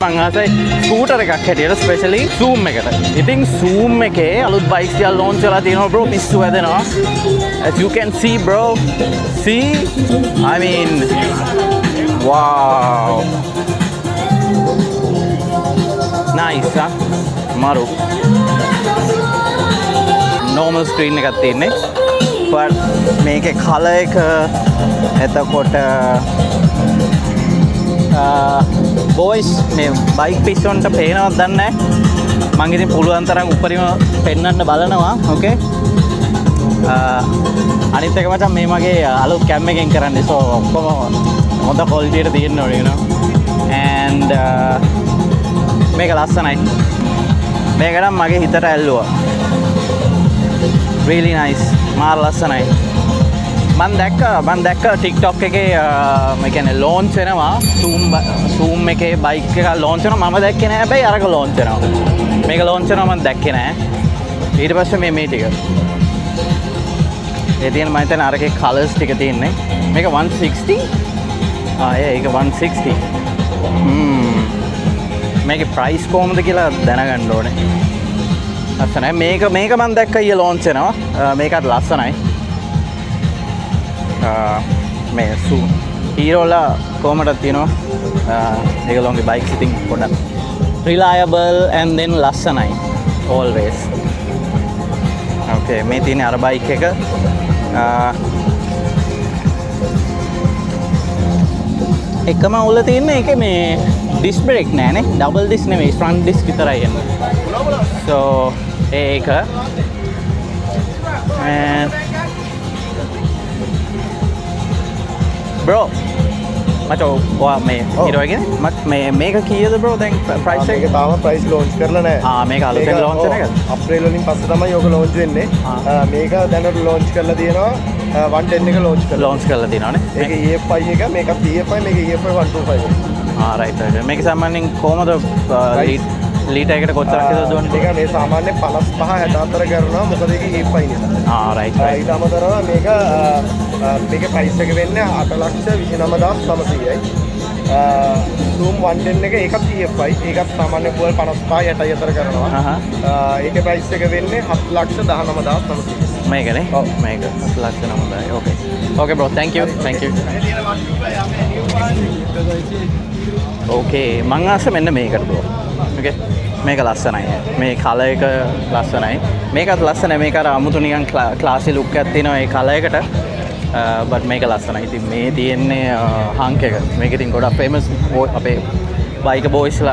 මං ආසයි ස්කූටර් එකක් හැටියට ස්පෙෂලි Zoom එකට. ඉතින් Zoom එකේ අලුත් බයික්ස් ටික ලොන්ච් කරලා තියෙනවා bro. පිස්සු වැදෙනවා. As you can see bro. See? I mean wow. Nice, huh? Maru. Normal screen එකක් තියෙන්නේ. but මේකේ color එක එතකොට boys මේ බයික් පිස්සොන්ට පේනවද දන්නේ නැහැ. මම ඉතින් පුළුවන් තරම් උඩරිම පෙන්වන්න බලනවා. ඕකේ. අනිත් එක මචං මේ මගේ අලුත් කැම් එකෙන් කරන්නේ. so ඔක්කොම හොඳ quality එකට තියෙන්න ඕනේ you know. and මේක ලස්සනයි. මේක නම් මගේ හිතට ඇල්ලුවා. really nice. මාර ලස්සනයි. මම දැක්ක TikTok එකේ මේ කියන්නේ launch වෙනවා Zoom එකේ බයික් එක launch වෙනවා. මම දැක්කේ නෑ හැබැයි අරක launch වෙනවා. මේක launch වෙනවා මම දැක්කේ නෑ. ඊට පස්සේ මේ ටික. ඒ තියෙන මම හිතන්නේ අරකේ colors ටික තියෙන්නේ. මේක 160. ඒක 160. මේකේ price කොහොමද කියලා දැනගන්න ඕනේ. ලස්සනයි. මේක මම දැක්ක ඊයේ launch වෙනවා. මේකත් ලස්සනයි. මේ හීරෝලා කොහමද තියෙනවා ඒගොල්ලෝගේ බයික්ස් ඉතින් පොඩ්ඩක් reliable and then ලස්සනයි always. okay මේ තියෙන අර බයික් එක එකම උල තියෙන්නේ ඒකේ මේ disc brake නෑනේ double disc නෙමෙයි front disc විතරයි එන්නේ. so ඒක and bro මචෝ ඔයා මේ හීරෝ එකනේ මේක කීයද bro දැන් price එක? මේක තාම price launch කරලා නැහැ. මේක අලුතෙන් launch වෙන එකද? අප්‍රේල් වලින් පස්සේ තමයි ඕක launch වෙන්නේ. මේක දැනට launch කරලා තියෙනවා 110 එක launch කරලා තියෙනවානේ. ඒක EFI එක මේකත් EFI මේක EFI 125. right මේක සාමාන්‍යයෙන් කොහමද ලීටර් එකකට කොච්චරක් ඉදලා දුවන්නේ? ඒක මේ සාමාන්‍යයෙන් 55 64 කරනවා මොකද ඒක EFI නිසා. right ඊට අමතරව මේකේ price එක වෙන්නේ 8,29,900යි. Zoom 110 එක ඒකත් EFI ඒකත් සාමාන්‍ය පුවල් 55 60 අතර කරනවා. ඒකේ price එක වෙන්නේ 7,19,900. මේකනේ? ඔව් මේක 7,19,000. okay bro thank you okay මං ආස මෙන්න මේකට bro. okay මේක ලස්සනයි. මේ කලර් එක ලස්සනයි. මේකත් ලස්සනයි. මේක අර අමුතු නිකන් ක්ලාසි ලුක් එකක් තියෙනවා ඒ කලර් එකට. but මේක ලස්සනයි. ඉතින් මේ තියෙන්නේ හංක් එක. මේක ඉතින් ගොඩක් famous අපේ බයික boys ලා